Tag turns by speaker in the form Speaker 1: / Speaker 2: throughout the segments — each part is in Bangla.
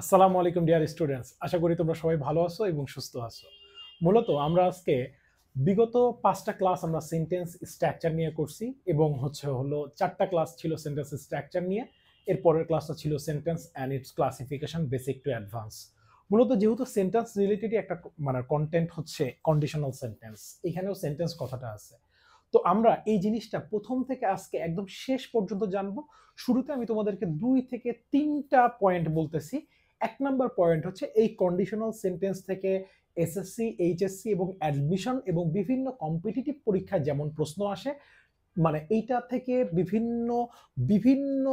Speaker 1: আসসালামু আলাইকুম ডিয়ার স্টুডেন্টস, আশা করি তোমরা সবাই ভালো আছো এবং সুস্থ আছো। মূলত আমরা আজকে বিগত 5টা ক্লাস আমরা সেন্টেন্স স্ট্রাকচার নিয়ে করছি এবং হলো 4টা ক্লাস ছিল সেন্টেন্স স্ট্রাকচার নিয়ে। এর পরের ক্লাসটা ছিল sentence and it's classification basic to advance. মূলত যেহেতু সেন্টেন্স রিলেটেডই একটা মানে কন্টেন্ট হচ্ছে কন্ডিশনাল সেন্টেন্স, এখানেও সেন্টেন্স কথাটা আছে। তো আমরা এই জিনিসটা প্রথম থেকে আজকে একদম শেষ পর্যন্ত জানবো। শুরুতে আমি তোমাদেরকে 2 থেকে 3টা পয়েন্ট বলতেছি। 1 নম্বর পয়েন্ট হচ্ছে এই কন্ডিশনাল সেন্টেন্স থেকে এসএসসি, এইচএসসি এবং অ্যাডমিশন এবং বিভিন্ন কম্পিটিটিভ পরীক্ষায় যেমন প্রশ্ন আসে, মানে এইটা থেকে বিভিন্ন বিভিন্ন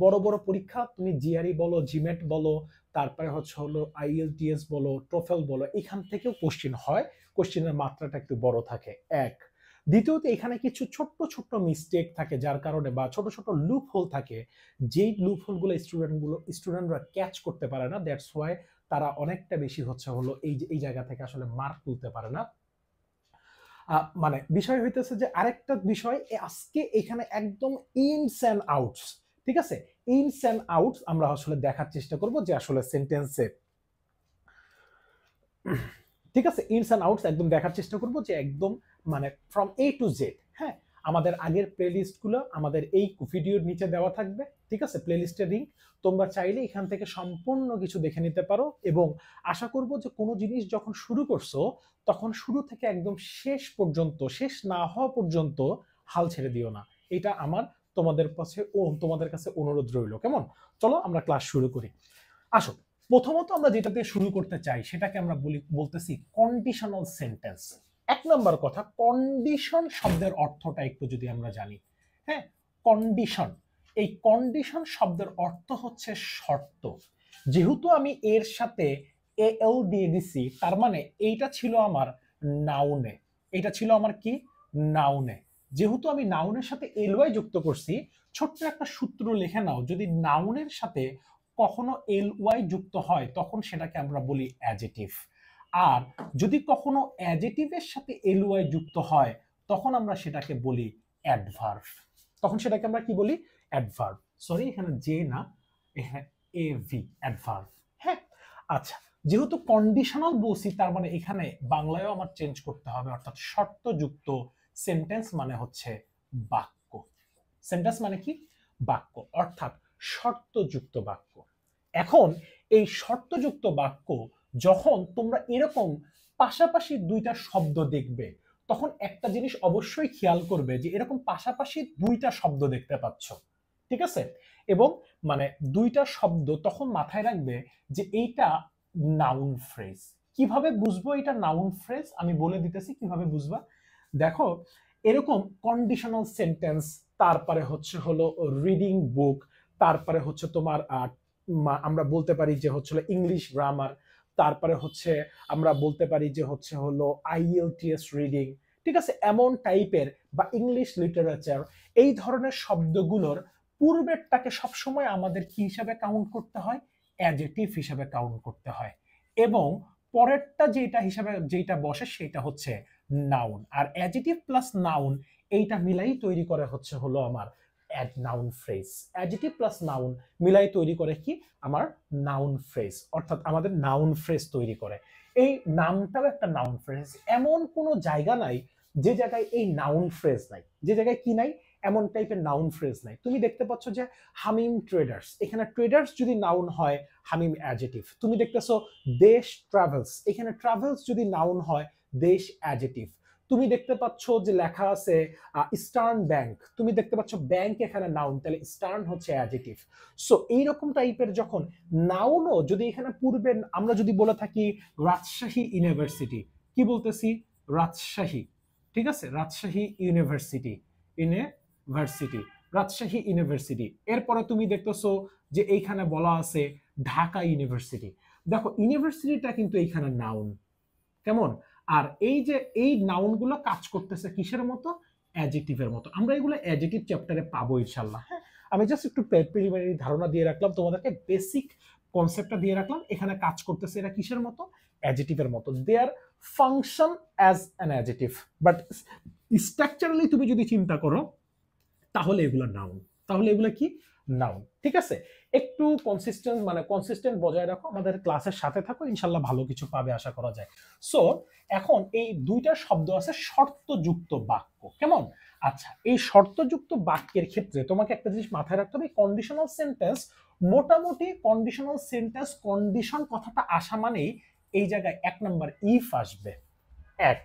Speaker 1: বড় বড় পরীক্ষা, তুমি জিআরই বলো, জিমেট বলো, তারপরে হলো আইএলটিএস বলো, টোফেল বলো, এখান থেকেও কোশ্চেন হয়। কোশ্চেনের মাত্রাটা একটু বড় থাকে। এক, দ্বিতীয়ত এখানে কিছু ছোট্ট ছোট্ট মিস্টেক থাকে, যার কারণে বা ছোট ছোট লুপ হোল থাকে, যেই লুপ হোলগুলো স্টুডেন্টরা ক্যাচ করতে পারে না। দ্যাটস ওয়াই তারা অনেকটা বেশি হলো এই জায়গা থেকে আসলে মার্ক তুলতে পারে না। মানে বিষয় হইতেছে যে আরেকটা বিষয় আজকে এখানে একদম ইনস অ্যান্ড আউটস, ঠিক আছে, ইনস অ্যান্ড আউটস আমরা আসলে দেখার চেষ্টা করব যে আসলে সেন্টেন্সে, ঠিক আছে, ইনস অ্যান্ড আউটস একদম দেখার চেষ্টা করব যে একদম মানে ফ্রম এ টু জেড। হ্যাঁ, আমাদের আগের প্লেলিস্টগুলো আমাদের এই ভিডিওর নিচে দেওয়া থাকবে, ঠিক আছে, প্লেলিস্টের লিংক। তোমরা চাইলে এখান থেকে সম্পূর্ণ কিছু দেখে নিতে পারো এবং আশা করব যে কোনো জিনিস যখন শুরু করছো তখন শুরু থেকে একদম শেষ পর্যন্ত, শেষ না হওয়া পর্যন্ত হাল ছেড়ে দিও না। এটা আমার তোমাদের কাছে অনুরোধ রইল। কেমন? চলো আমরা ক্লাস শুরু করি। আসো, প্রথমত আমরা যেটা দিয়ে শুরু করতে চাই সেটাকে আমরা বলতেছি কন্ডিশনাল সেন্টেন্স। 1 নম্বর কথা, কন্ডিশন শব্দের অর্থটা একটু যদি আমরা জানি। হ্যাঁ, কন্ডিশন, এই কন্ডিশন শব্দের অর্থ হচ্ছে শর্ত। যেহেতু আমি এর সাথে এল দিয়ে দিছি, তার মানে এইটা ছিল আমার নাউনে। এটা ছিল আমার কি? নাউনে। যেহেতু আমি নাউনের সাথে এলওয়াই যুক্ত করছি, ছোট্ট একটা সূত্র লিখে নাও, যদি নাউনের সাথে কখনো এল ওয়াই যুক্ত হয় তখন সেটাকে আমরা বলি অ্যাডজেটিভ। আর যদি কখনো অ্যাডজেটিভের সাথে এল ওয়াই যুক্ত হয় তখন আমরা সেটাকে বলি অ্যাডভার্ব। তখন সেটাকে আমরা কি বলি? অ্যাডভার্ব। সরি, এখানে যে না, এখানে এ ভি, অ্যাডভার্ব। হ্যাঁ, আচ্ছা, যেহেতু কন্ডিশনাল বলছি তার মানে এখানে বাংলায়ও আমার চেঞ্জ করতে হবে, অর্থাৎ শর্তযুক্ত সেন্টেন্স মানে হচ্ছে বাক্য। সেন্টেন্স মানে কি? বাক্য, অর্থাৎ শর্তযুক্ত বাক্য। এখন এই শর্তযুক্ত বাক্য যখন তোমরা এরকম পাশাপাশি 2টা শব্দ দেখবে তখন একটা জিনিস অবশ্যই খেয়াল করবে যে এরকম পাশাপাশি 2টা শব্দ দেখতে পাচ্ছ, ঠিক আছে, এবং মানে 2টা শব্দ, তখন মাথায় রাখবে যে এইটা নাউন ফ্রেজ। কিভাবে বুঝবো এটা নাউন ফ্রেজ? আমি বলে দিতেছি কিভাবে বুঝবা। দেখো, এরকম কন্ডিশনাল সেন্টেন্স, তারপরে হলো রিডিং বুক, তারপরে হচ্ছে তোমার আমরা বলতে পারি যে ইংলিশ গ্রামার, তারপরে আমরা বলতে পারি যে হলো আইএলটিএস রিডিং, ঠিক আছে, এমন টাইপের বা ইংলিশ লিটারেচার, এই ধরনের শব্দগুলোর পূর্বেরটাকে সবসময় আমাদের কি হিসাবে কাউন্ট করতে হয়? অ্যাডজেক্টিভ হিসাবে কাউন্ট করতে হয়, এবং পরেরটা যেটা বসে সেটা হচ্ছে নাউন। আর অ্যাডজেক্টিভ প্লাস নাউন এইটা মিলাই তৈরি করে হলো আমার noun phrase. Adjective plus noun মিলাই তৈরি করে কি? আমার নাউন ফ্রেজ, অর্থাৎ আমাদের নাউন ফ্রেজ তৈরি করে। এই নামটাও একটা নাউন ফ্রেজ। এমন কোনো জায়গা নাই যে জায়গায় এই নাউন ফ্রেজ নাই, যে জায়গায় কি নাই, এমন টাইপের নাউন ফ্রেজ নাই। তুমি দেখতে পাচ্ছ যে হামিম ট্রেডার্স, এখানে ট্রেডার্স যদি নাউন হয়, হামিম অ্যাডজেটিভ। তুমি দেখতেছো দেশ ট্রাভেলস, এখানে ট্রাভেলস যদি নাউন হয়, দেশ অ্যাডজেটিভ। তুমি দেখতে পাচ্ছ যে লেখা আছে ইস্টার্ন ব্যাংক, তুমি দেখতে পাচ্ছ ব্যাংক এখানে নাউন, তাহলে ইস্টার্ন হচ্ছে অ্যাডজেটিভ। সো এইরকম টাইপের যখন নাউনও যদি এখানে পূর্বে আমরা যদি বলে থাকি রাজশাহী ইউনিভার্সিটি, কি বলতেছি? রাজশাহী, ঠিক আছে, Rajshahi university, university, Rajshahi university. এরপরে তুমি দেখতেছো যে এইখানে বলা আছে ঢাকা ইউনিভার্সিটি। দেখো, ইউনিভার্সিটিটা কিন্তু এইখানে নাউন, কেমন? আর এই যে এই নাউনগুলো কাজ করতেছে কিসের মতো? অ্যাডজেক্টিভের মতো। আমরা এগুলো অ্যাডজেক্টিভ চ্যাপ্টারে পাবো ইনশাআল্লাহ। হ্যাঁ, আমি জাস্ট একটু প্রিলিমিনারি ধারণা দিয়ে রাখলাম তোমাদেরকে, বেসিক কনসেপ্টটা দিয়ে রাখলাম। এখানে কাজ করতেছে এরা কিসের মতো? অ্যাডজেক্টিভের মতো। Their function as an adjective, but structurally তুমি যদি চিন্তা করো তাহলে এগুলো নাউন। তাহলে এগুলো কি? নাউন। ঠিক আছে, একটু কনসিস্টেন্ট বজায় রাখো, আমাদের ক্লাসের সাথে থাকো, ইনশাল্লাহ ভালো কিছু পাবে আশা করা যায়। সো এখন এই দুইটা শব্দ আছে শর্তযুক্ত বাক্য, কেমন? আচ্ছা, এই শর্তযুক্ত বাক্যের ক্ষেত্রে তোমাকে একটা জিনিস মাথায় রাখতে হবে, কন্ডিশনাল সেন্টেন্স মোটামুটি কন্ডিশনাল সেন্টেন্স, কন্ডিশন কথাটা আসা মানেই এই জায়গায় এক নাম্বার ইফ আসবে, এক।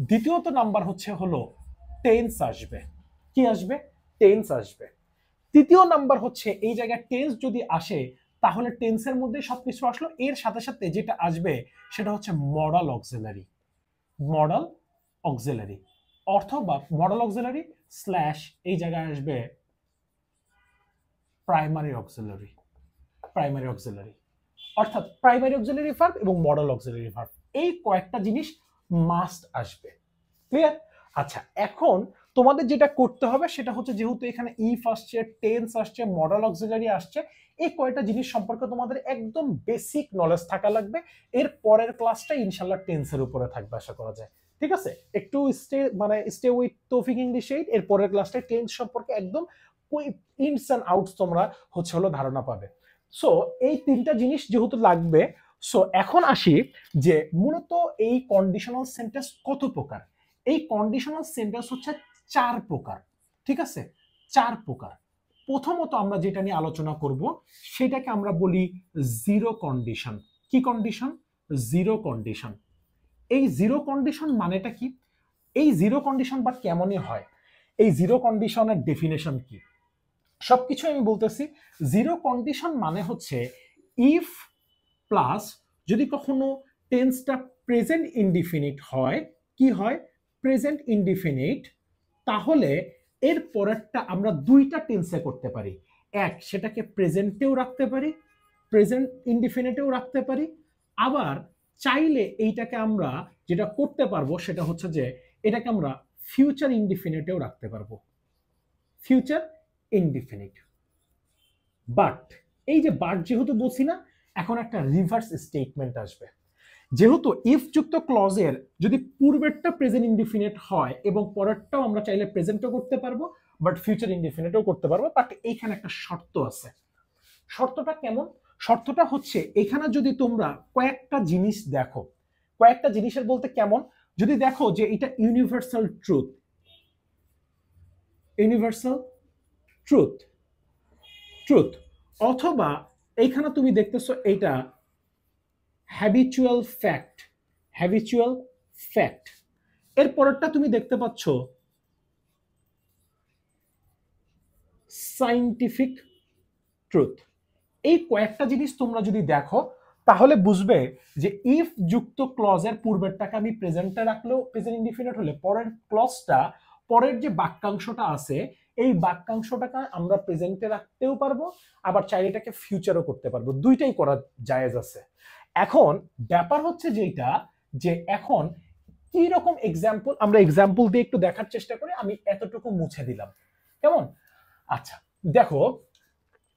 Speaker 1: দ্বিতীয়ত নাম্বার হলো টেন্স আসবে। কি আসবে? টেন্স আসবে। তৃতীয় নাম্বার হচ্ছে এই জায়গায় টেন্স যদি আসে তাহলে টেন্সের মধ্যে সবকিছু আসলো, এর সাথে সাথে যেটা আসবে সেটা হচ্ছে মডাল অক্সিলারি। মডাল অক্সিলারি অথবা মডাল অক্সিলারি স্ল্যাশ এই জায়গায় আসবে প্রাইমারি অক্সিলারি। প্রাইমারি অক্সিলারি অর্থাৎ প্রাইমারি অক্সিলারি ভার্ব এবং মডাল অক্সিলারি ভার্ব, এই কয়েকটা জিনিস মাস্ট আসবে। ক্লিয়ার? আচ্ছা, এখন তোমাদের যেটা করতে হবে সেটা হচ্ছে, যেহেতু এখানে ইফ আসছে, টেন্স আসছে, মডাল অক্সিলারি আসছে, এই কয়টা জিনিস সম্পর্কে তোমাদের একদম বেসিক নলেজ থাকা লাগবে। এর পরের ক্লাসটা ইনশাআল্লাহ টেন্সের উপরে থাকবে আশা করা যায়। ঠিক আছে, একটু স্টে উইথ তৌফিক ইংলিশ 8, এর পরের ক্লাসটা টেন্স সম্পর্কে একদম ইনস এন্ড আউটস তোমরা হলো ধারণা পাবে। সো এই তিনটা জিনিস যেহেতু লাগবে, সো এখন আসি যে মূলত এই কন্ডিশনাল সেন্টেন্স কত প্রকার। এই কন্ডিশনাল সেন্টেন্স হচ্ছে 4 প্রকার। ঠিক আছে, 4 প্রকার। প্রথমত আমরা যেটা নিয়ে আলোচনা করব সেটাকে আমরা বলি জিরো কন্ডিশন। কি কন্ডিশন? Zero condition. এই জিরো কন্ডিশন মানেটা কি? এই জিরো কন্ডিশন বা কেমনই হয়, এই জিরো কন্ডিশনের ডেফিনেশন কি, সবকিছু আমি বলতেছি। জিরো কন্ডিশন মানে হচ্ছে ইফ প্লাস যদি কখনো টেন্সটা প্রেজেন্ট ইনডিফিনিট হয়, কি হয়? প্রেজেন্ট ইনডিফিনিট, তাহলে এর পরেরটা আমরা দুইটা টেন্সে করতে পারি। এক, সেটাকে প্রেজেন্টেও রাখতে পারি, প্রেজেন্ট ইনডিফিনিটেও রাখতে পারি। আবার চাইলে এইটাকে আমরা যেটা করতে পারবো সেটা হচ্ছে যে এটাকে আমরা ফিউচার ইনডিফিনিটেও রাখতে পারবো, ফিউচার ইনডিফিনিট। বাট এই যে বাট যেহেতু বলছি না, এখন একটা রিভার্স স্টেটমেন্ট আসবে। যেহেতু ইফ যুক্ত ক্লজের যদি পূর্বেরটা প্রেজেন্ট ইনডিফিনিট হয় এবং পরেরটাও আমরা চাইলে প্রেজেন্টও করতে পারবো, বাট ফিউচার ইনডিফিনিটও করতে পারবো, বাট এইখানে একটা শর্ত আছে। শর্তটা কেমন? শর্তটা হচ্ছে এখানে যদি তোমরা কয়েকটা জিনিস দেখো, কয়েকটা জিনিসের বলতে কেমন, যদি দেখো যে এটা universal truth, universal truth, truth, অথবা এইখানে তুমি দেখতেছো এটা হ্যাবিচুয়াল ফ্যাক্ট, হ্যাবিচুয়াল ফ্যাক্ট। এর পরেরটা তুমি দেখতে পাচ্ছ সায়েন্টিফিক ট্রুথ। এই কয়েকটা জিনিস তোমরা যদি দেখো তাহলে বুঝবে যে ইফ যুক্ত ক্লজের পূর্বেরটাকে আমি প্রেজেন্টে রাখলেও প্রেজেন্ট ইনডিফিনিট হলে পরের ক্লজটা, পরের যে বাক্যাংশটা আছে এই বাক্যাংশটাকে আমরা প্রেজেন্টে রাখতেও পারবো, আবার চাইলে এটাকে ফিউচারও করতে পারবো, দুইটাই করা জায়েজ আছে। এখন ব্যাপার হচ্ছে যেটা, যে এখন কি রকম এক্সাম্পল, আমরা এক্সাম্পল দিয়ে একটু দেখার চেষ্টা করি। আমি এতটুকু মুছে দিলাম, কেমন? আচ্ছা দেখো,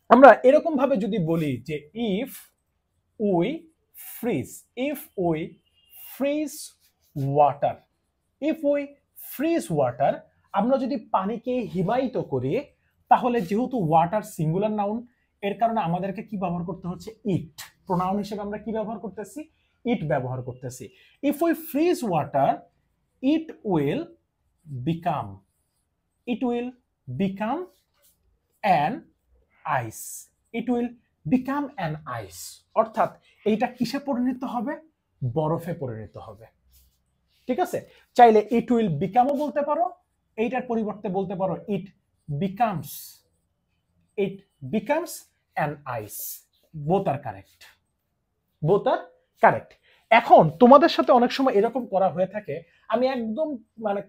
Speaker 1: আমরা এরকম ভাবে যদি বলি যে if we fridge, if we freeze water, if we freeze water, আমরা যদি পানিকে হিমায়িত করি, তাহলে যেহেতু ওয়াটার সিঙ্গুলার নাউন, এর কারণে আমাদেরকে কি ব্যবহার করতে হচ্ছে? ইট। প্রোনাউন হিসেবে আমরা কি ব্যবহার করতেছি? ইট ব্যবহার করতেছি। If we freeze water, it will become, it will become an ice, it will become an ice. অর্থাৎ এইটা কিসে পরিণত হবে? বরফে পরিণত হবে। ঠিক আছে, চাইলে ইট উইল বিকামও বলতে পারো, এইটার পরিবর্তে বলতে পারো it becomes, it becomes an ice. Both are correct, both are correct. এখন তোমাদের সাথে অনেক সময় এরকম করা হয়ে থাকে, আমি একদম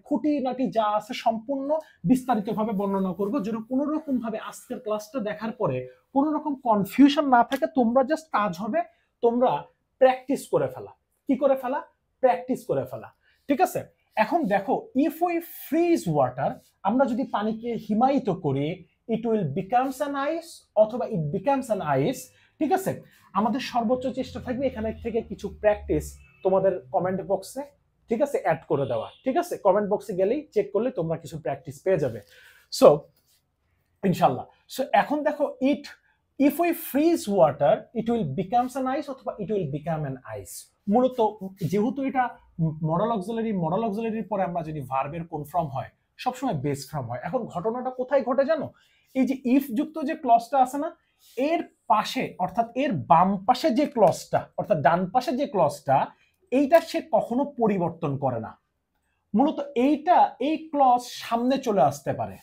Speaker 1: খুঁটিনাটি যা আছে সম্পূর্ণ বিস্তারিতভাবে বর্ণনা করব, যেন কোনো রকম ভাবে আজকের ক্লাসটা দেখার পরে কোনো রকম কনফিউশন না থাকে। তোমরা জাস্ট কাজ হবে তোমরা প্র্যাকটিস করে ফেলা। কি করে ফেলা? প্র্যাকটিস করে ফেলা। ঠিক আছে, এখন দেখো, ইফ উই ফ্রিজ ওয়াটার, আমরা যদি পানিকে হিমায়িত করি, ইট উইল বিকামস অ্যান আইস অথবা ইট বিকামস অ্যান আইস। ঠিক আছে, আমাদের সর্বোচ্চ চেষ্টা থাকবে এখানে থেকে কিছু প্র্যাকটিস তোমাদের কমেন্ট বক্সে, ঠিক আছে, অ্যাড করে দেওয়া। ঠিক আছে, কমেন্ট বক্সে গেলেই চেক করলে তোমরা কিছু প্র্যাকটিস পেয়ে যাবে। সো ইনশাল্লাহ। সো এখন দেখো it, if we freeze water it will becomes an ice অথবা it will become an ice. মূলত যেহেতু এটা মডেল অক্সিলারির পরে আমরা যদি ভার্বের কোন ফর্ম হয়, সবসময় বেস ফর্ম হয়। এখন ঘটনাটা কোথায় ঘটে জানো? এই যে ইফ যুক্ত যে ক্লজটা আছে না, এর পাশে অর্থাৎ এর বাম পাশে যে ক্লজটা অর্থাৎ ডান পাশে যে ক্লজটা, এইটা সে কখনো পরিবর্তন করে না। মূলত এই ক্লজ সামনে চলে আসতে পারে।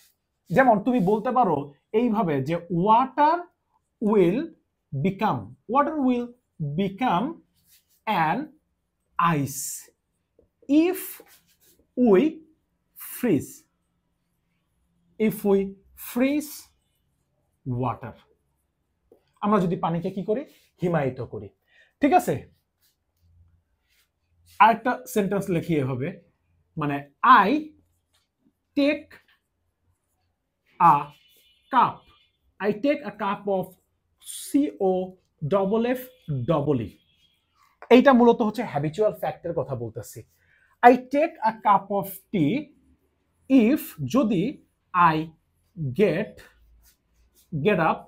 Speaker 1: যেমন তুমি বলতে পারো এইভাবে যে water will become an ice if we freeze water. আমরা যদি পানিকে কি করি? হিমায়িত করি। ঠিক আছে, আরেকটা সেন্টেন্স লিখি হবে, মানে I take a cup of COFFE। এইটা মূলত হচ্ছে হ্যাবিচুয়াল ফ্যাক্টের কথা বলতেছি। I take a cup of tea if, যদি I get up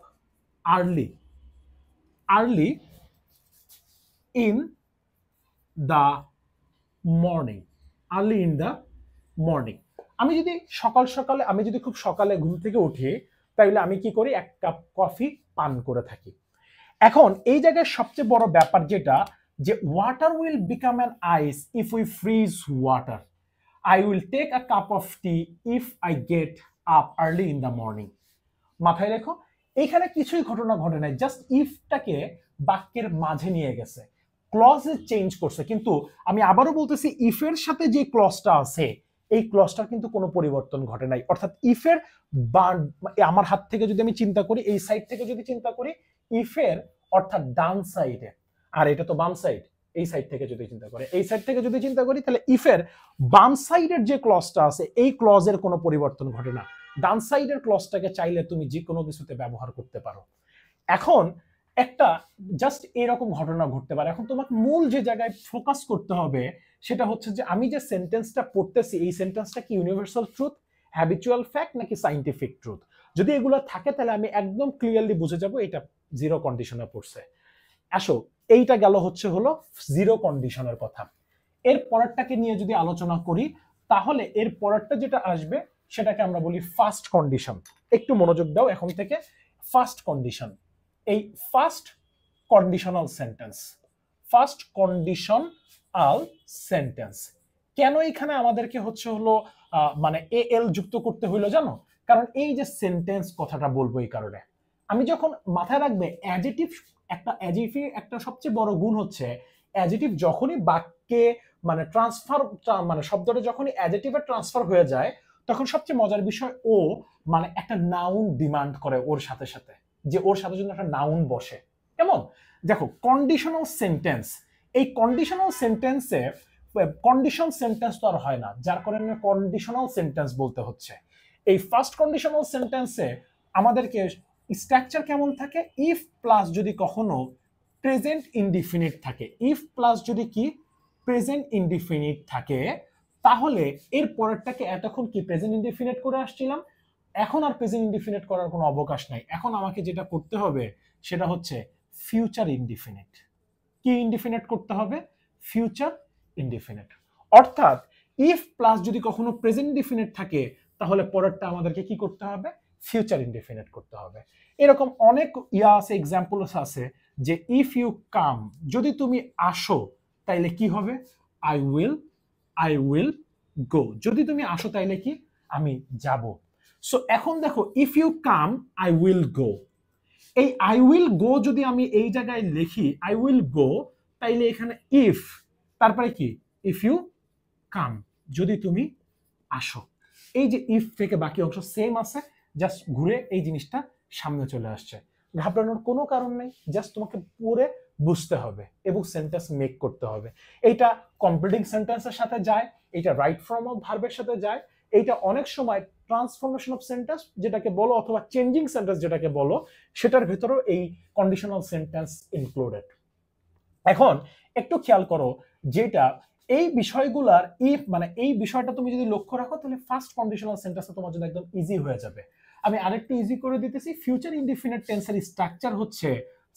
Speaker 1: early in the morning. আমি যদি খুব সকালে ঘুম থেকে উঠি, তাইলে আমি কি করি? এক কাপ কফি পান করে থাকি। এখন এই জায়গায় সবচেয়ে বড় ব্যাপার যেটা, যে water will become an ice if we freeze water. I will take a cup of tea if I get up early in the morning. মাথায় রেখো, এইখানে কিছুই ঘটনা ঘটে নাই, জাস্ট ইফটাকে বাক্যের মাঝে নিয়ে গেছে, ক্লজে চেঞ্জ করছে। কিন্তু আমি আবারও বলতেছি, ইফের সাথে যে ক্লজটা আছে, এই ক্লজটার কিন্তু কোনো পরিবর্তন ঘটে নাই। অর্থাৎ ইফের আমার হাত থেকে যদি আমি চিন্তা করি, এই সাইড থেকে যদি চিন্তা করি, ইফের অর্থাৎ ডান সাইডে, আর এটা তো বাম সাইড, এই সাইড থেকে যদি চিন্তা করি, তাহলে ইফের বাম সাইডের যে ক্লজটা আছে, এই ক্লজের কোনো পরিবর্তন ঘটে না। ডান সাইডের ক্লজটাকে চাইলে তুমি যে কোনো কিছুতে ব্যবহার করতে পারো। এখন একটা জাস্ট এরকম ঘটনা ঘটতে পারে। এখন তোমাকে মূল যে জায়গায় ফোকাস করতে হবে, সেটা হচ্ছে যে আমি যে সেন্টেন্সটা পড়তেছি, এই সেন্টেন্সটা কি ইউনিভার্সাল ট্রুথ, হ্যাবিচুয়াল ফ্যাক্ট, নাকি সাইন্টিফিক ট্রুথ। যদি এগুলো থাকে, তাহলে আমি একদম ক্লিয়ারলি বুঝে যাব এটা জিরো কন্ডিশনে পড়ছে। আসো, এইটা গেল হলো জিরো কন্ডিশনের কথা। এর পরেরটাকে নিয়ে যদি আলোচনা করি, তাহলে এর পরেরটা যেটা আসবে সেটাকে আমরা বলি ফার্স্ট কন্ডিশন। একটু মনোযোগ দাও এখন থেকে। ফার্স্ট কন্ডিশন, এই ফার্স্ট কন্ডিশনাল সেন্টেন্স কেন এখানে আমাদেরকে মানে এল যুক্ত করতে হইলো জানো? কারণ এই যে সেন্টেন্স কথাটা বলবো, এই কারণে আমি যখন মাথায় রাখবে, অ্যাডজেক্টিভ একটা সবচেয়ে বড় গুণ হচ্ছে, অ্যাডজেক্টিভ যখনই বাক্যে মানে শব্দটা যখনই অ্যাডজেক্টিভে ট্রান্সফার হয়ে যায়, তখন সবচেয়ে মজার বিষয়, ও মানে একটা নাউন ডিমান্ড করে ওর সাথে সাথে, যে ওর সাথে জন্য একটা নাউন বসে। কেমন? দেখো, কন্ডিশনাল সেন্টেন্স, এই কন্ডিশনাল সেন্টেন্সে কন্ডিশন সেন্টেন্স তো আর হয় না, যার কারণে কন্ডিশনাল সেন্টেন্স বলতে হচ্ছে। এই ফার্স্ট কন্ডিশনাল সেন্টেন্সে আমাদেরকে স্ট্রাকচার কেমন থাকে? ইফ প্লাস যদি কখনো প্রেজেন্ট ইনডিফিনিট থাকে, তাহলে এর পরেরটাকে এতক্ষণ কি প্রেজেন্ট ইনডিফিনিট করে আসছিলাম, এখন আর প্রেজেন্ট ইনডিফিনিট করার কোনো অবকাশ নাই। এখন আমাকে যেটা করতে হবে সেটা হচ্ছে ফিউচার ইনডিফিনিট। কি ইনডিফিনিট করতে হবে? Future indefinite. অর্থাৎ ইফ প্লাস যদি কখনো প্রেজেন্ট ইনডিফিনিট থাকে, তাহলে পরেরটা আমাদেরকে কি করতে হবে? ফিউচার ইনডিফিনিট করতে হবে। এরকম অনেক এক্সাম্পল আছে, যে ইফ ইউ কাম, যদি তুমি আসো, তাইলে কি হবে? আই উইল গো। যদি তুমি আসো, তাইলে কি? আমি যাব। সো এখন দেখো, if you come I will go, এই আই উইল গো যদি আমি এই জায়গায় লিখি আই উইল গো, তাইলে এখানে ইফ, তারপরে কি? ইফ ইউ কাম, যদি তুমি আসো। এই যে ইফ থেকে বাকি অংশ সেম আছে, জাস্ট ঘুরে এই জিনিসটা সামনে চলে আসছে। ঘাবড়ানোর কোনো কারণ নেই, জাস্ট তোমাকে পড়ে বুঝতে হবে এবং সেন্টেন্স মেক করতে হবে। এইটা কমপ্লিটিং সেন্টেন্সের সাথে যায়, এইটা রাইট ফর্ম অফ ভার্বের সাথে যায়, এইটা অনেক সময় ট্রান্সফরমেশন অফ সেন্টেন্স যেটাকে বলো, অথবা চেঞ্জিং সেন্টেন্স যেটাকে বলো, সেটার ভেতরেও এই কন্ডিশনাল সেন্টেন্স ইনক্লুডেড। এখন একটু খেয়াল করো, যেটা এই বিষয়গুলার এই বিষয়টা তুমি যদি লক্ষ্য রাখো, তাহলে ফার্স্ট কন্ডিশনাল সেন্টেন্সটা তোমার জন্য একদম ইজি হয়ে যাবে। আমি আরেকটু ইজি করে দিতেছি, ফিউচার ইনডিফিনিট টেন্সের স্ট্রাকচার হচ্ছে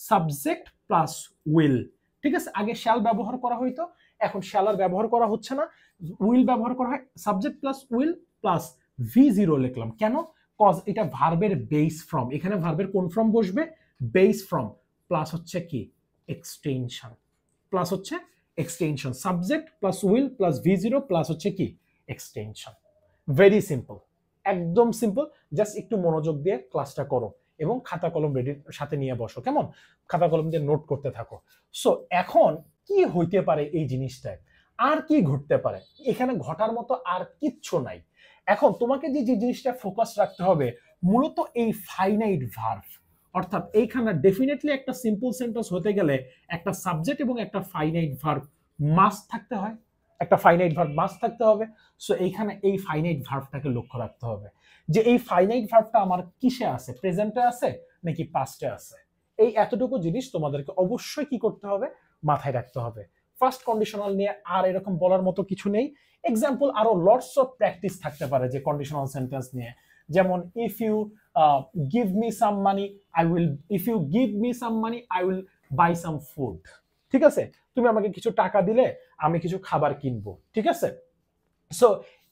Speaker 1: সাবজেক্ট প্লাস উইল। ঠিক আছে, আগে শ্যাল ব্যবহার করা হইতো, এখন শ্যাল আর ব্যবহার করা হচ্ছে না, উইল ব্যবহার করা হয়। Subject plus will plus V0 লিখলাম কেন? কজ এটা ভার্বের বেস ফর্ম, এখানে ভার্বের কোন ফর্ম বসবে? বেস ফর্ম, প্লাস হচ্ছে কি এক্সটেনশন, প্লাস হচ্ছে extension, subject plus will plus V0 plus হচ্ছে কি এক্সটেনশন। ভেরি সিম্পল, একদম সিম্পল। জাস্ট একটু মনোযোগ দিয়ে ক্লাসটা করো এবং খাতা কলম রেডি সাথে নিয়ে বসো, কেমন? খাতা কলম দিয়ে নোট করতে থাকো। সো এখন কি হইতে পারে এই জিনিসটায়, আর কি ঘটতে পারে? এখানে ঘটার মতো আর কিচ্ছু নাই। এখন তোমাকে যে জিনিসটা ফোকাস রাখতে হবে মূলত এই ফাইনাইট ভার্ব, অর্থাৎ এইখানে ডেফিনেটলি একটা সিম্পল সেন্টেন্স হতে গেলে একটা সাবজেক্ট এবং একটা ফাইনাইট ভার্ব মাস্ট থাকতে হয়, একটা ফাইনাইট ভার্ব মাস্ট থাকতে হবে। সো এইখানে এই ফাইনাইট ভার্বটাকে লক্ষ্য রাখতে হবে যে এই ফাইনাইট ভার্বটা আমার কিসে আছে, প্রেজেন্টে আছে নাকি পাস্টে আছে। এই এতটুকু জিনিস তোমাদেরকে অবশ্যই কি করতে হবে, মাথায় রাখতে হবে। ফার্স্ট কন্ডিশনাল নিয়ে আর এরকম বলার মতো কিছু নেই। এক্সাম্পল আরো লটস অফ প্র্যাকটিস থাকতে পারে যে কন্ডিশনাল সেন্টেন্স নিয়ে, যেমন if you give me some money I will, if you give me some money I will buy some food. ঠিক আছে, তুমি আমাকে কিছু টাকা দিলে আমি কিছু খাবার কিনবো। ঠিক আছে, সো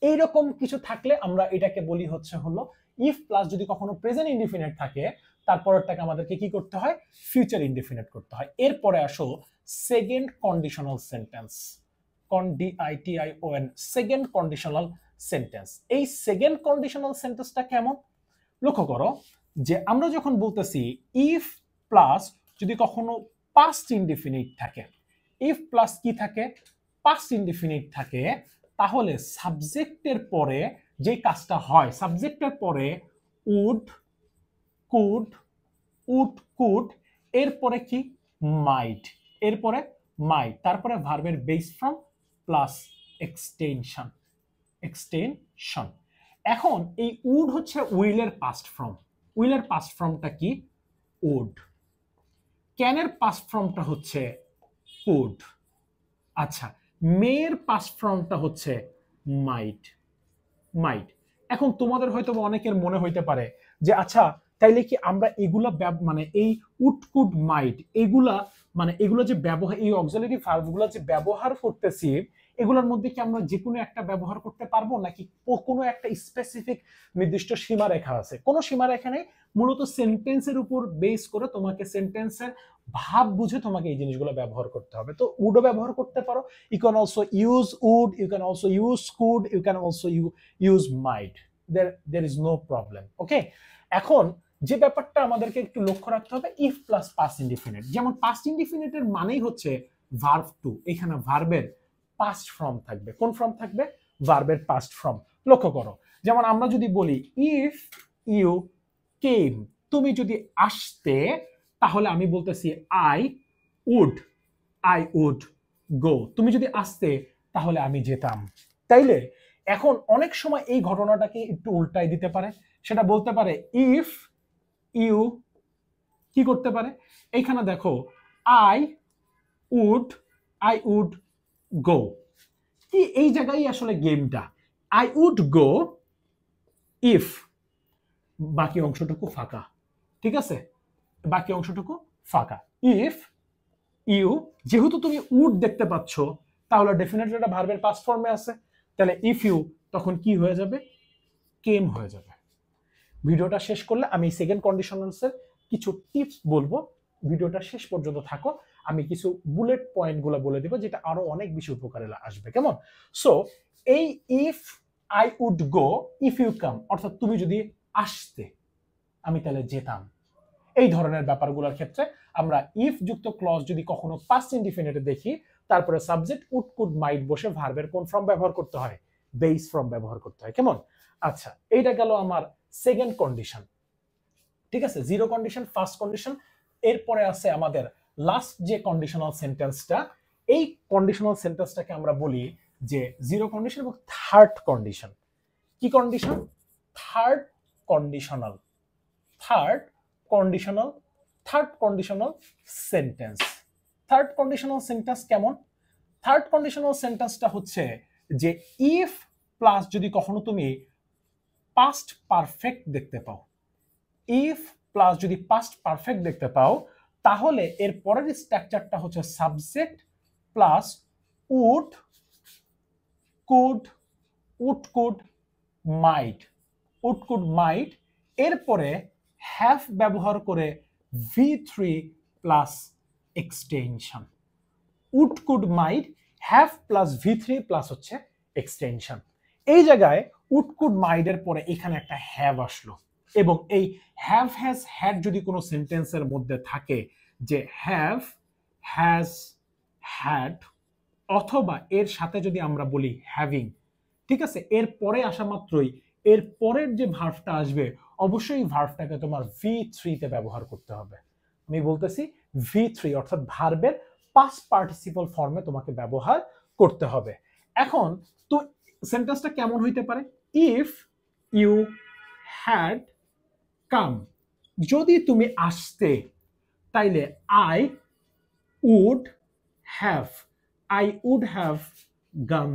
Speaker 1: এইরকম কিছু থাকলে আমরা এটাকে বলি হচ্ছে হলো ইফ প্লাস যদি কখনো প্রেজেন্ট ইনডিফিনিট থাকে তারপরটাকে আমাদেরকে কি করতে হয়, ফিউচার ইনডিফিনিট করতে হয়। এরপরে আসো second conditional sentence, DITION, second conditional sentence. এই সেকেন্ড কন্ডিশনাল সেন্টেন্সটা কেমন লক্ষ্য করো, যে আমরা যখন বলতেছি ইফ প্লাস যদি কখনো পাস্ট ইনডিফিনিট থাকে, ইফ প্লাস কি থাকে, পাস্ট ইনডিফিনিট থাকে, তাহলে সাবজেক্টের পরে যে কাজটা হয়, সাবজেক্টের পরে উড, কুড, এরপরে কি মাইট, এরপরে মাইট, তারপরে ভার্বের বেস ফর্ম প্লাস এক্সটেনশন। এখন এই উড হচ্ছে উইলের পাস্ট ফর্ম, উইলের পাস্ট ফর্মটা কি উড, ক্যানের পাস্ট ফর্মটা হচ্ছে কুড, আচ্ছা মেয়ের পাস্ট ফর্মটা হচ্ছে মাইট। এখন তোমাদের হয়তো অনেকের মনে হইতে পারে যে আচ্ছা তাইলে কি আমরা এগুলা মানে এই উড কুড মাইট এগুলা মানে এগুলো যে ব্যবহার, এই অক্সিলারি ভার্বগুলো যে ব্যবহার করতেছি এগুলোর মধ্যে কি আমরা যে কোনো একটা ব্যবহার করতে পারবো নাকি কোনো একটা স্পেসিফিক নির্দিষ্ট সীমারেখা আছে? কোনো সীমারেখা নেই, মূলত সেন্টেন্সের উপর বেস করে তোমাকে সেন্টেন্সের ভাব বুঝে তোমাকে এই জিনিসগুলো ব্যবহার করতে হবে। তো উডও ব্যবহার করতে পারো, you can also use would, you can also use could, you can also use might, there is no problem, okay. এখন যে ব্যাপারটা আমাদেরকে একটু লক্ষ্য রাখতে হবে, ইফ প্লাস পাস্ট ইনডিফিনিট, যেমন পাস্ট ইনডিফিনিটের মানেই হচ্ছে ভার্ব টু, এখানে ভার্বের পাস্ট ফর্ম থাকবে, কোন ফর্ম থাকবে, ভার্বের পাস্ট ফর্ম। লক্ষ্য করো, যেমন আমরা যদি বলি ইফ ইউ কেম, তুমি যদি আসতে, তাহলে আমি বলতেছি আই উড গো, তুমি যদি আসতে তাহলে আমি যেতাম, তাইলে এখন অনেক সময় এই ঘটনাটাকে একটু উল্টাই দিতে পারে, সেটা বলতে পারে ইফ ইউ কি করতে পারে, এইখানে দেখো আই উড গো, কি এই জায়গায় আসলে গেমটা, আই উড গো ইফ, বাকি অংশটুকু ফাঁকা, ঠিক আছে, বাকি অংশটুকু ফাঁকা। ইফ ইউ, যেহেতু তুমি উড দেখতে পাচ্ছ তাহলে ডেফিনেটলি এটা ভার্বের পাস্ট ফর্মে আছে, তাহলে ইফ ইউ তখন কি হয়ে যাবে, কেম হয়ে যাবে। ভিডিওটা শেষ করলে আমি সেকেন্ড কন্ডিশনালসের কিছু টিপস বলবো, ভিডিওটা শেষ পর্যন্ত থাকো, আমি কিছু বুলেট পয়েন্টগুলো বলে দিব যেটা আরো অনেক বেশি উপকারে আসবে, কেমন? সো এই if I would go if you come, অর্থাৎ তুমি যদি আসতে আমি তাহলে যেতাম, এই ধরনের ব্যাপারগুলোর ক্ষেত্রে আমরা ইফ যুক্ত ক্লজ যদি কখনো পাস্ট ইনডিফিনিটে দেখি, তারপরে সাবজেক্ট উড কুড মাইট বসে ভার্বের কোন ফর্ম ব্যবহার করতে হয়, বেস ফর্ম ব্যবহার করতে হয়, কেমন? আচ্ছা, এইটা গেল আমার সেকেন্ড কন্ডিশন, ঠিক আছে, জিরো কন্ডিশন, ফার্স্ট কন্ডিশন। এরপরে আছে আমাদের লাস্ট যে কন্ডিশনাল সেন্টেন্সটা, এই কন্ডিশনাল সেন্টেন্সটাকে আমরা বলি যে জিরো কন্ডিশন এবং থার্ড কন্ডিশন। কি condition? Third conditional sentence. Third conditional sentence কেমন? থার্ড কন্ডিশনাল সেন্টেন্সটা হচ্ছে যে ইফ প্লাস যদি কখনো তুমি পাস্ট পারফেক্ট দেখতে পাও, ইফ প্লাস যদি পাস্ট পারফেক্ট দেখতে পাও তাহলে এর পরের স্ট্রাকচারটা হচ্ছে subject plus would could might এরপরে হ্যাভ ব্যবহার করে V3 plus extension. Would could might have plus V3 plus হচ্ছে এক্সটেনশন। এই জায়গায় উড কুড মাইটের পরে এখানে একটা হ্যাভ আসলো এবং এই হ্যাভ হ্যাজ হ্যাড যদি কোনো সেন্টেন্সের মধ্যে থাকে যে হ্যাভ হ্যাজ হ্যাড অথবা এর সাথে যদি আমরা বলি হ্যাভিং, ঠিক আছে, এর পরে আসা মাত্রই এর পরের যে ভার্বটা আসবে অবশ্যই ভার্বটাকে তোমার V3 তে ব্যবহার করতে হবে। আমি বলতেছি V3 অর্থাৎ ভার্বের পাস্ট পার্টিসিপল ফর্মে তোমাকে ব্যবহার করতে হবে। এখন তো সেন্টেন্সটা কেমন হইতে পারে? ইফ ইউ হ্যাড কাম, যদি তুমি আসতে তাইলে I would have gone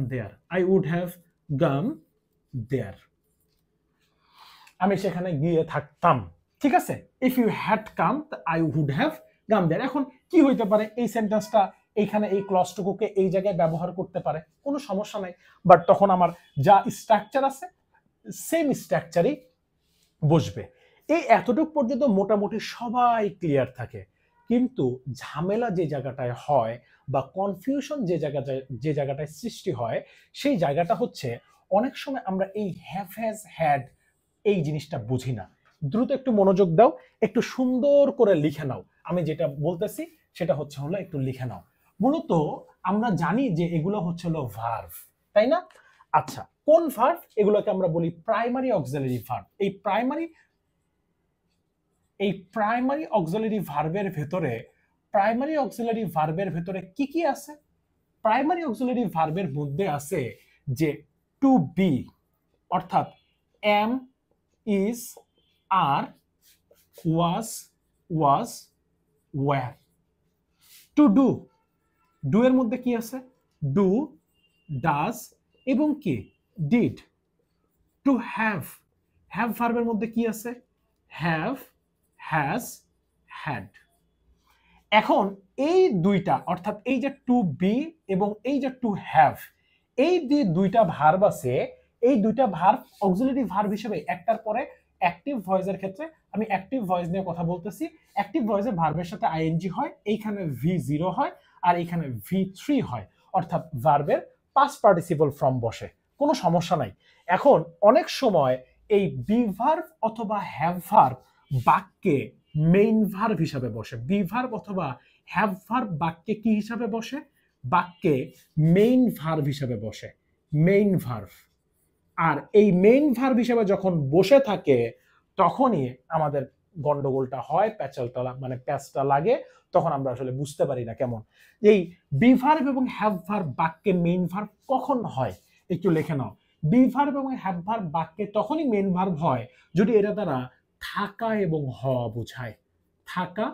Speaker 1: there, আমি সেখানে গিয়ে থাকতাম, ঠিক আছে। If you had come I would have gone there. এখন কি হইতে পারে? এই সেন্টেন্সটা এইখানে এই ক্লজটুকুকে এই জায়গায় ব্যবহার করতে পারে, কোনো সমস্যা নাই, বাট তখন আমার যা স্ট্রাকচার আছে সেম স্ট্রাকচারই বসবে। এই এতটুকু পর্যন্ত মোটামুটি সবাই ক্লিয়ার থাকে, কিন্তু ঝামেলা যে জায়গাটায় হয় বা কনফিউশন যে জায়গাটায় সৃষ্টি হয় সেই জায়গাটা হচ্ছে অনেক সময় আমরা এই হ্যাভ হ্যাজ হ্যাড এই জিনিসটা বুঝি না। দ্রুত একটু মনোযোগ দাও, একটু সুন্দর করে লিখে নাও। আমি যেটা বলতেছি সেটা হচ্ছে হলো একটু লিখে নাও। মূলত আমরা জানি যে এগুলো হচ্ছে হলো ভার্ব, তাই না? আচ্ছা, কোন ভার্ব? এগুলোকে আমরা বলি প্রাইমারি অক্সিলারি ভার্ব। এই প্রাইমারি অক্সিলারি ভার্বের ভেতরে কি কি আছে? প্রাইমারি অক্সিলারি ভার্বের মধ্যে আছে যে টু বি অর্থাৎ am, is, are, was, were. To do, do এর মধ্যে কি আছে? ডু, ডাজ এবং কি ডিড। টু হ্যাভ, হ্যাভ ভার্বের মধ্যে কি আছে? Have, has, had. এখন এই দুইটা অর্থাৎ এই যে টু বি এবং এই যে টু হ্যাভ, এই যে দুইটা ভার্ব আছে, এই দুইটা ভার্ব অক্সিলারি ভার্ব হিসেবে একটার পরে অ্যাক্টিভ ভয়েসের ক্ষেত্রে আমি অ্যাক্টিভ ভয়েস নিয়ে কথা বলতেছি। অ্যাক্টিভ ভয়েসে ভার্বের সাথে আইএনজি হয়, এইখানে V0 হয় আর এইখানে V3 হয়, অর্থাৎ ভার্বের পাস্ট পার্টিসিপল ফর্ম বসে, কোনো সমস্যা নাই। এখন অনেক সময় এই বি ভার্ব অথবা হ্যাভ ভার্ব বাক্যে মেইন ভার্ব হিসাবে বসে। বি ভার্ব অথবা হ্যাভ ভার্ব বাক্যে কি হিসাবে বসে? বাক্যে মেইন ভার্ব হিসাবে বসে, মেইন ভার্ব। আর এই মেইন ভার্ব হিসাবে যখন বসে থাকে তখনই আমাদের গন্ডগোলটা হয়, প্যাচটা লাগে, তখন আমরা আসলে বুঝতে পারি না কেমন। এই বি ভার্ব এবং হ্যাভ ভার্ব বাক্যে মেইন ভার্ব কখন হয় একটু লিখে নাও। বি ভার্ব এবং হ্যাভ ভার্ব বাক্যে তখনই মেইন ভার্ব হয় যদি এটা দ্বারা থাকা এবং হওয়া বোঝায়। থাকা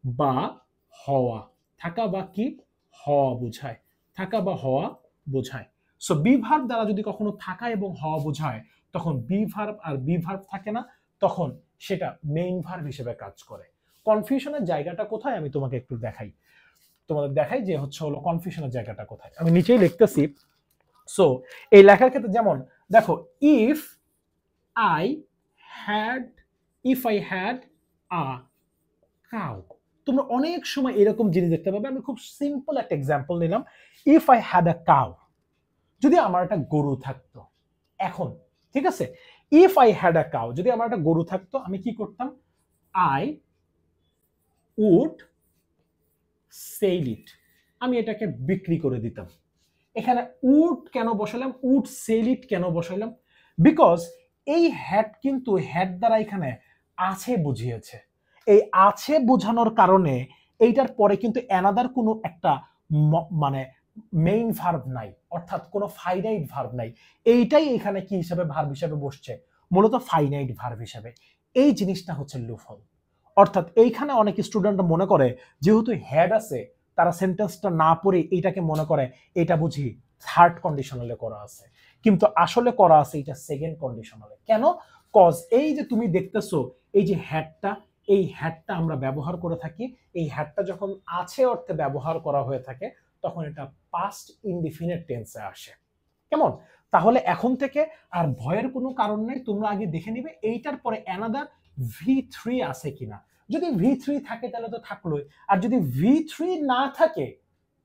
Speaker 1: বা হওয়া, থাকা বা কি হওয়া বোঝায়, থাকা বা হওয়া বোঝায়। সো বি ভার্ব দ্বারা যদি কখনো থাকা এবং হওয়া বোঝায় তখন বি ভার্ব আর বি ভার্ব থাকে না, তখন সেটা মেইন ভার্ব হিসেবে কাজ করে। কনফিউশনের জায়গাটা কোথায় আমি তোমাকে একটু তোমাদের দেখাই যে হচ্ছে হলো কনফিউশনের জায়গাটা কোথায়। আমি নিচেই লিখতেছি। সো এই লেখার ক্ষেত্রে যেমন দেখো, if I had a cow, তোমরা অনেক সময় এরকম জিনিস দেখতে পাবে। আমি খুব সিম্পল একটা এক্সাম্পল নিলাম। If I had a cow, যদি আমার একটা গরু থাকতো। এখন ঠিক আছে, if I had a cow, যদি আমার একটা গরু থাকতো আমি কি করতাম? আই উড সেল ইট, আমি এটাকে বিক্রি করে দিতাম। এখানে উড কেন বসালাম? উড সেল ইট কেন বসালাম? বিকজ এই হ্যাড কিন্তু হ্যাড দ্বারা এখানে আছে বুঝিয়েছে। এই আছে বোঝানোর কারণে এইটার পরে কিন্তু অ্যানাদার কোনো একটা মানে মেইন ভার্ব নাই, অর্থাৎ কোনো ফাইনাইট ভার্ব নাই। এইটাই এখানে কি হিসাবে ভার্ব হিসাবে বসছে? মূলত ফাইনাইট ভার্ব হিসাবে। এই জিনিসটা হচ্ছে লুফল। অর্থাৎ এইখানে অনেক স্টুডেন্ট মনে করে যেহেতু হ্যাড আছে তারা সেন্টেন্সটা না পড়ে এইটাকে মনে করে এটা বুঝি থার্ড কন্ডিশনালে করা আছে, কিন্তু আসলে করা আছে এটা সেকেন্ড কন্ডিশনালে। কেন? কজ এই যে তুমি দেখতেছো এই যে হ্যাডটা, এই হ্যাডটা আমরা ব্যবহার করে থাকি, এই হ্যাডটা যখন আছে অর্থে ব্যবহার করা হয়ে থাকে তখন এটা পাস্ট ইনডিফিনিট টেন্সে আসে। কেমন? তাহলে এখন থেকে আর ভয়ের কোনো কারণ নেই, তোমরা আগে দেখে নিবে এইটার পরে অ্যানাদার V3 আছে কিনা। যদি V3 থাকে তাহলে তো থাকলোই, আর যদি V3 না থাকে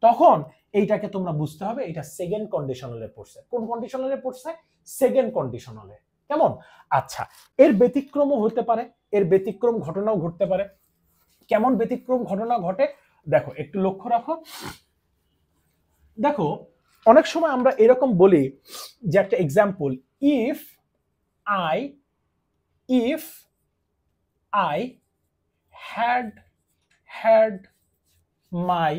Speaker 1: তখন এইটাকে তোমরা বুঝতে হবে এটা সেকেন্ড কন্ডিশনালে পড়ছে। কোন কন্ডিশনালে পড়ছে? সেকেন্ড কন্ডিশনালে। কেমন? আচ্ছা, এর ব্যতিক্রমও হতে পারে, এর ব্যতিক্রম ঘটনাও ঘটতে পারে। কেমন ব্যতিক্রম ঘটনা ঘটে দেখো, একটু লক্ষ্য রাখো। দেখো অনেক সময় আমরা এরকম বলি যে একটা example, if I had my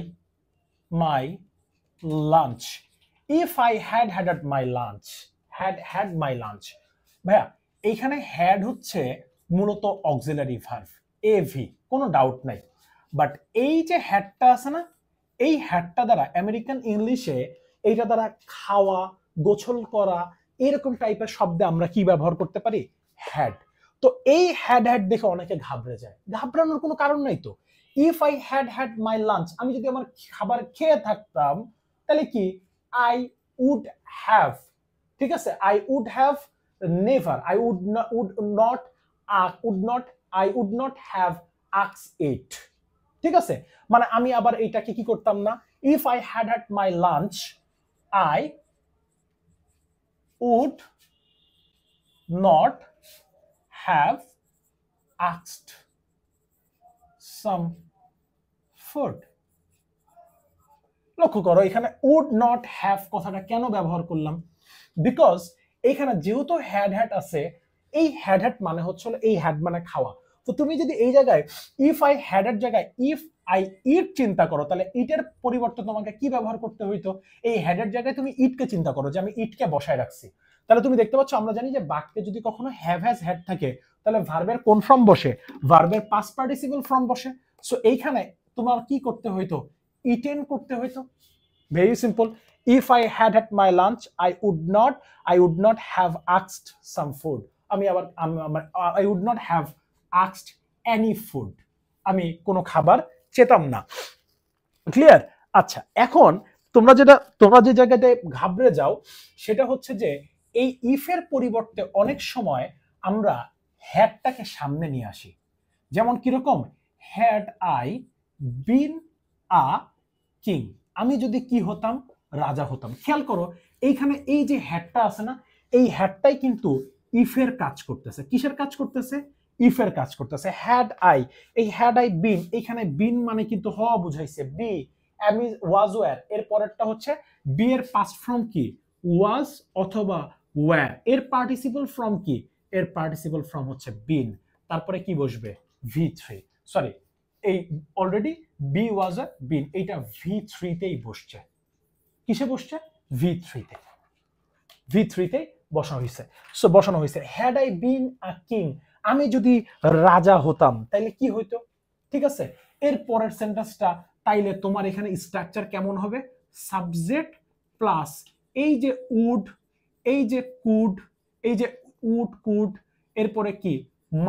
Speaker 1: lunch, if I had my lunch. ভাইয়া এইখানে হ্যাড হচ্ছে মূলত অক্সিলারি ভার্ব, এভি, কোনো ডাউট নাই। বাট এই যে হ্যাডটা আছে না, এই হ্যাডটা দ্বারা আমেরিকান ইংলিশে এইটা দ্বারা খাওয়া, গোসল করা এরকম টাইপের শব্দে আমরা কি ব্যবহার করতে পারি? হ্যাড। তো এই হ্যাড দেখে অনেকে ঘাবড়ে যায়, ঘাবড়ানোর কোনো কারণ নাই তো। If I had my lunch, আমি যদি আমার খাবার খেয়ে থাকতাম তাহলে কি আই উড হ্যাভ, ঠিক আছে, I would have never, I would not have asked it. ঠিক আছে, মানে আমি আবার এইটাকে কি করতাম না, if I had my lunch I would not have asked some food. লক্ষ্য করো এখানে উড নট হ্যাভ কথাটা কেন ব্যবহার করলাম? বিকজ এখানে যেহেতু হ্যাড আছে, এই হ্যাড মানে হচ্ছে এই হ্যাড মানে খাওয়া। তো তুমি যদি এই জায়গায় ইফ আই হ্যাড এর জায়গায় ইফ আই ইট চিন্তা করো, তাহলে ইটের পরিবর্তে তোমাকে কি ব্যবহার করতে হইতো? এই হ্যাডের জায়গায় তুমি ইটকে চিন্তা করো যে আমি ইটকে বসায় রাখছি। তাহলে তুমি দেখতে পাচ্ছ, আমরা জানি যে বাক্যে যদি কখনো হ্যাভ হ্যাজ হ্যাড থাকে তাহলে ভার্বের কোন ফর্ম বসে? ভার্বের পাস্ট পার্টিসিপল ফর্ম বসে। সো এইখানে তোমার কি করতে হইতো? ইটেন করতে হইতো। Very simple, if I had my lunch I would not have asked some food. আমি আবার I would not have asked any food, আমি কোনো খাবার চেতাম না। ক্লিয়ার? আচ্ছা, এখন তোমরা যে জায়গাতে ঘাবড়ে যাও সেটা হচ্ছে যে এই ইফের পরিবর্তে অনেক সময় আমরা হ্যাডটাকে সামনে নিয়ে আসি। যেমন কিরকম, had I been a king, আমি যদি কি হতাম? রাজা হতাম। খেয়াল করো এইখানে এই যে হ্যাডটা আছে না, এই হ্যাডটাই কিন্তু ইফের কাজ করতেছে। কিসের কাজ করতেছে? ইফের কাজ করতেছে। হ্যাড আই, এই হ্যাড আই বিন, এইখানে বিন মানে কিন্তু হওয়া বুঝাইছে, বি আমি ওয়াজ ওয়্যার, এর পরেরটা হচ্ছে বি এর পাস্ট ফর্ম কি? ওয়াজ অথবা ওয়্যার। এর পার্টিসিপল ফর্ম কি? এর পার্টিসিপল ফর্ম হচ্ছে বিন। তারপরে কি বসবে? V3, সরি এই অলরেডি বি ওয়াজ আ বিন, এইটা V3 তেই বসছে। কিসে বসছে? V3 তে, V3 তে বসানো হয়েছে। সো বসানো হয়েছে had I been a king, আমি যদি রাজা হতাম তাইলে কি হইতো? ঠিক আছে, এর পরের সেন্টেন্সটা তাইলে তোমার এখানে স্ট্রাকচার কেমন হবে? সাবজেক্ট প্লাস এই যে উড, এই যে কুড, এই যে উড কুড, এরপরে কি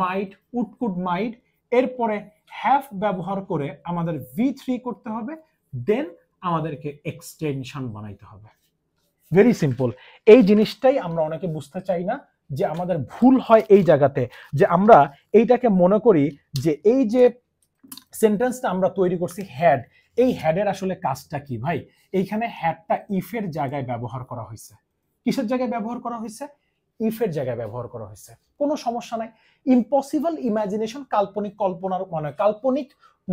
Speaker 1: মাইট, উড কুড মাইট, এরপরে হ্যাভ ব্যবহার করে আমাদের V3 করতে হবে, দেন আমাদেরকে এক্সটেনশন বানাইতে হবে। Very simple. এই জিনিসটাই আমরা অনেকে বুঝতে চাই না, যে আমাদের ভুল হয় এই জায়গাতে, যে আমরা এইটাকে মনে করি যে এই যে সেন্টেন্সটা আমরা তৈরি করছি হ্যাড, এই হ্যাডের আসলে কাজটা কি? ভাই এইখানে হ্যাডটা ইফের জায়গায় ব্যবহার করা হয়েছে। কিসের জায়গায় ব্যবহার করা হয়েছে? ইফের জায়গায় ব্যবহার করা হয়েছে। কোনো সমস্যা নাই। ইম্পসিবল ইমাজিনেশন, কাল্পনিক কল্পনার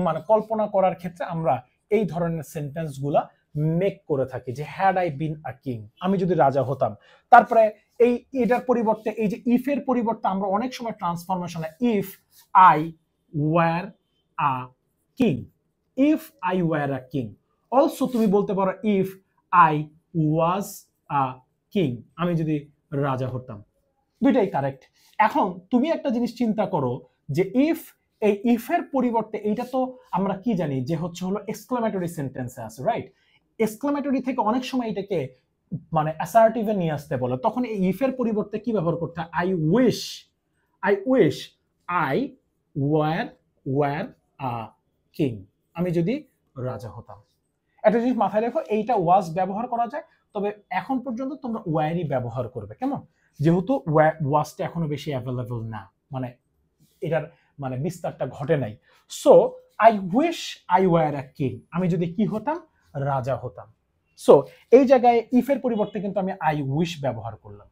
Speaker 1: মানে কল্পনা করার ক্ষেত্রে আমরা এই ধরনের সেন্টেন্স গুলা মেক করে থাকি, যে had I been a king, আমি যদি রাজা হতাম। তারপরে এটার পরিবর্তে এই যে ইফের পরিবর্তে আমরা অনেক সময় ট্রান্সফরমেশনে if I were a king, if I were a king. Also তুমি বলতে পারো if I was a king, আমি যদি রাজা হতাম। দুইটাই কারেক্ট। এখন তুমি একটা জিনিস চিন্তা করো যে ইফ, এই ইফের পরিবর্তে এইটা তো আমরা কি জানি যে হলো এক্সক্লামেটরি সেন্টেন্সে আছে, রাইট? এক্সক্লামেটরি থেকে অনেক সময় এটাকে মানে অ্যাসার্টিভে নিয়ে আসতে বলে, তখন এই ইফের পরিবর্তে কি ব্যবহার করতে হয়? I wish, I wish I were a king, আমি যদি রাজা হতাম। একটা জিনিস মাথায় রেখো, এইটা ওয়াজ ব্যবহার করা যায়, তবে এখন পর্যন্ত তোমরা ওয়ারই ব্যবহার করবে, কেমন? যেহেতু ওয়াজটা এখনো বেশি অ্যাভেলেবল না, মানে এটার মানে বিস্তারটা ঘটে নাই। So I wish I were a king, আমি যদি কি হতাম, রাজা হতাম। সো এই জায়গায় ইফের পরিবর্তে কিন্তু আমি আই উইশ ব্যবহার করলাম।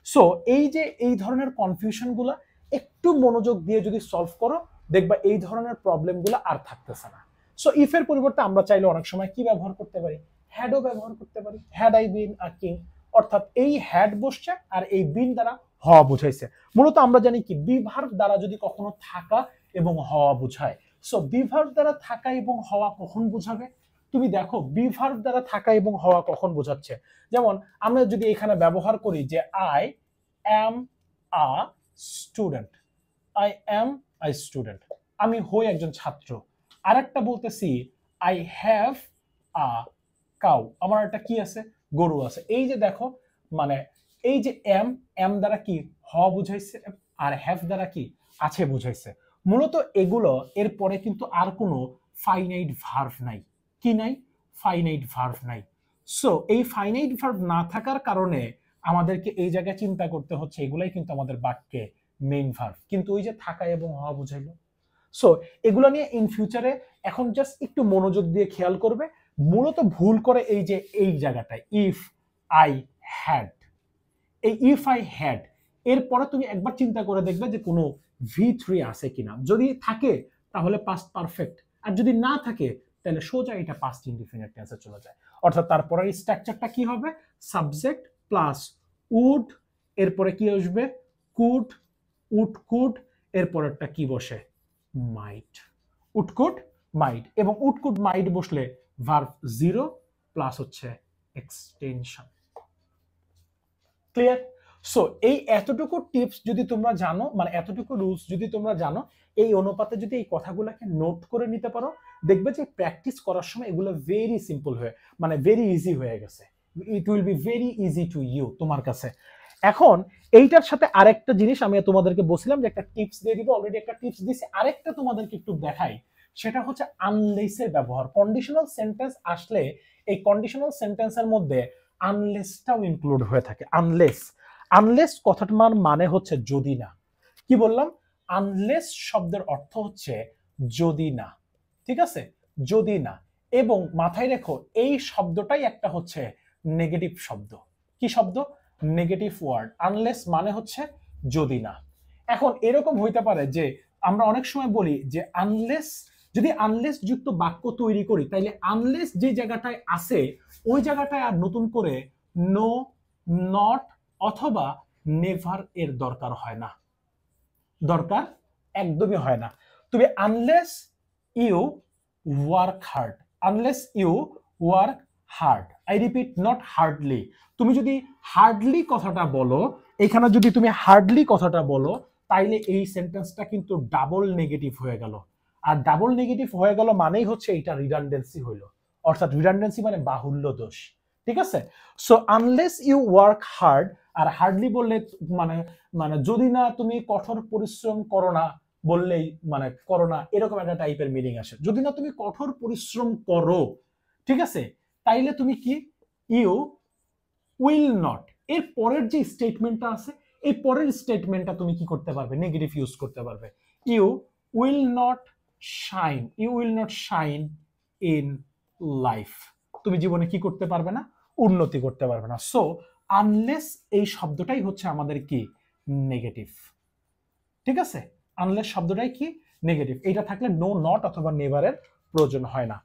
Speaker 1: সো এই যে এই ধরনের কনফিউশনগুলো একটু মনোযোগ দিয়ে যদি সলভ করো, দেখবা এই ধরনের প্রবলেমগুলো আর থাকতেছে না। সো ইফের পরিবর্তে আমরা চাইলে অনেক সময় কি ব্যবহার করতে পারি, হ্যাডও ব্যবহার করতে পারি। Had I been a king, অর্থাৎ এই হ্যাড বসছে আর এই বিন দ্বারা হওয়া বুঝাইছে। মূলত আমরা জানি কি বি ভার্ব দ্বারা যদি কখনো থাকা এবং হওয়া বুঝায়, সো বি ভার্ব দ্বারা থাকা এবং হওয়া কখন বুঝাবে? তুমি দেখো বি ভার্ব দ্বারা থাকা এবং হওয়া কখন বোঝাচ্ছে। যেমন আমরা যদি এখানে ব্যবহার করি যে I am a student, I am a student, আমি হই একজন ছাত্র। আরেকটা বলতেছি আই হ্যাভ আ কাউ, আমার একটা কি আছে, গরু আছে। এই যে দেখো, মানে এই যে এম দ্বারা কি হওয়া বুঝাইছে, আর হ্যাভ দ্বারা কি আছে বুঝাইছে। মূলত এগুলো এরপরে কিন্তু আর কোনো ফাইনাইট ভার্ব নাই। কি নাই? ফাইনাইট ভার্ব নাই। সো এই ফাইনাইট ভার্ব না থাকার কারণে আমাদেরকে এই জায়গায় চিন্তা করতে হচ্ছে, এগুলাই কিন্তু আমাদের বাক্যে মেইন ভার্ব, কিন্তু ওই যে থাকা এবং হওয়া বুঝাইলো। সো এগুলো নিয়ে ইন ফিউচারে এখন জাস্ট একটু মনোযোগ দিয়ে খেয়াল করবে। মূলত ভুল করে এই যে এই জায়গাটায় ইফ আই হ্যাড, এই ইফ আই হ্যাড এরপরে তুমি একবার চিন্তা করে দেখবে যে কোনো V3 আছে কিনা। যদি থাকে তাহলে পাস্ট পারফেক্ট, আর যদি না থাকে তাহলে সোজা এটা পাস্ট ইনডিফিনিট টেন্সে চলে যায়। অর্থাৎ তারপরের স্ট্রাকচারটা কি হবে, সাবজেক্ট প্লাস উড, এরপরে কি আসবে কুড, উড কুড, এরপরেরটা কি বসে মাইট, উড কুড মাইট, এবং উড কুড মাইট বসলে ভার্ব 0 প্লাস হচ্ছে এক্সটেনশন। ক্লিয়ার? সো এই এতটুকু টিপস যদি তোমরা জানো, মানে এতটুকু রুলস যদি তোমরা জানো, এই অনুপাতে যদি এই কথাগুলোকে নোট করে নিতে পারো, দেখবে যে প্র্যাকটিস করার সময় এগুলো ভেরি সিম্পল হয়ে, মানে ভেরি ইজি হয়ে গেছে। It will be very easy to you, তোমার কাছে। এখন এইটার সাথে আরেকটা জিনিস আমি তোমাদেরকে বলছিলাম যে একটা টিপস দিয়ে দিব, অলরেডি একটা টিপস দিছি, আরেকটা তোমাদেরকে একটু দেখাই। সেটা হচ্ছে আনলেসের ব্যবহার। কন্ডিশনাল সেন্টেন্স আসলে এই কন্ডিশনাল সেন্টেন্সের মধ্যে আনলেসটাও ইনক্লুড হয়ে থাকে। আনলেস, আনলেস কথাটার মানে হচ্ছে যদি না। কি বললাম? আনলেস শব্দের অর্থ হচ্ছে যদি না, ঠিক আছে, যদি না। এবং মাথায় রেখো এই শব্দটাই একটা হচ্ছে নেগেটিভ শব্দ। কি শব্দ? Negative word. আনলেস মানে হচ্ছে যদি না। এখন এরকম হইতে পারে যে আমরা অনেক সময় বলি যে আনলেস, যদি আনলেস যুক্ত বাক্য তৈরি করি তাইলে আনলেস যে জায়গাটায় আছে ওই জায়গাটায় আর নতুন করে নো, নট অথবা নেভার এর দরকার হয় না, দরকার একদমই হয় না। তুমি unless you work hard, unless you work hard, I repeat not hardly. তুমি যদি হার্ডলি কথাটা বলো, এখানে যদি তুমি হার্ডলি কথাটা বলো, তাইলে এই সেন্টেন্সটা কিন্তু ডাবল নেগেটিভ হয়ে গেল। আর ডাবল নেগেটিভ হয়ে গেল মানেই হচ্ছে এটা রিডান্ডেন্সি হইল, অর্থাৎ রিডান্ডেন্সি মানে বাহুল্য দোষ। ঠিক আছে? So unless you work hard, আর হার্ডলি বললে মানে মানে যদি না তুমি কঠোর পরিশ্রম করো না বললেই মানে করো না, এরকম একটা টাইপের মিনিং আসে। যদি না তুমি কঠোর পরিশ্রম করো, ঠিক আছে, তাইলে তুমি কি ইউ উইল নট, এর পরের যে স্টেটমেন্টটা আছে এই পরের স্টেটমেন্টটা তুমি কি করতে পারবে, নেগেটিভ ইউজ করতে পারবে। You will not shine, you will not shine in life, তুমি জীবনে কি করতে পারবে না, উন্নতি করতে পারবে না। সো আনলেস এই শব্দটাই হচ্ছে আমাদের কি নেগেটিভ। ঠিক আছে? আনলেস শব্দটাই কি নেগেটিভ। এটা থাকলে নো, নট অথবা নেভারের প্রয়োজন হয় না।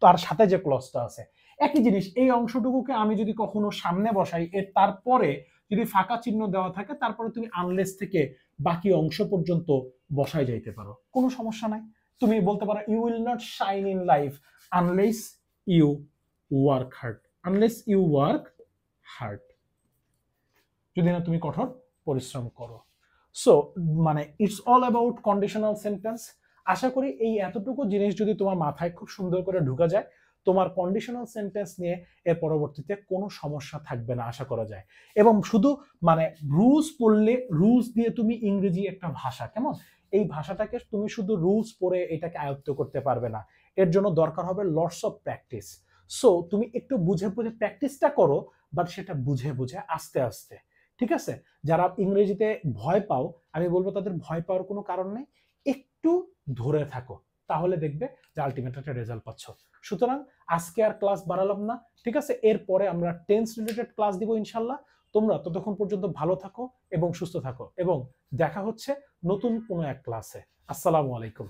Speaker 1: তার সাথে যে ক্লজটা আছে একই জিনিস। এই অংশটুকুকে আমি যদি কখনো সামনে বসাই, এর তারপরে যদি ফাঁকা চিহ্ন দেওয়া থাকে, তারপরে তুমি আনলেস থেকে বাকি অংশ পর্যন্ত বসাই যাইতে পারো, কোনো সমস্যা নাই। তুমি বলতে পারো you will not shine in life unless you work hard, unless you work hard, যদি না তুমি কঠোর পরিশ্রম করো। সো মানে it's all about conditional sentence. আশা করি এই এতটুকু জিনিস যদি তোমার মাথায় খুব সুন্দর করে ঢুকা যায়, তোমার কন্ডিশনাল সেন্টেন্স নিয়ে এর পরবর্তীতে কোনো সমস্যা থাকবে না আশা করা যায়। এবং শুধু মানে রুলস পড়লে, রুলস দিয়ে তুমি ইংরেজি একটা ভাষা, কেমন, এই ভাষাটাকে তুমি শুধু রুলস পড়ে এটাকে আয়ত্ত করতে পারবে না, এর জন্য দরকার হবে লটস অফ প্র্যাকটিস। সো তুমি একটু বুঝে বুঝে প্র্যাকটিসটা করো, বাট সেটা বুঝে বুঝে আস্তে আস্তে, ঠিক আছে? যারা ইংরেজিতে ভয় পাও, আমি বলবো তাদের ভয় পাওয়ার কোনো কারণ নেই, একটু ধরে থাকো, তাহলে দেখবে যে আলটিমেট একটা রেজাল্ট পাচ্ছ। সুতরাং আজকে আর ক্লাস বাড়ালাম না, ঠিক আছে? এরপরে আমরা টেন্স রিলেটেড ক্লাস দিব ইনশাল্লাহ। তোমরা ততক্ষণ পর্যন্ত ভালো থাকো এবং সুস্থ থাকো, এবং দেখা হচ্ছে নতুন কোনো এক ক্লাসে। আসসালামু আলাইকুম।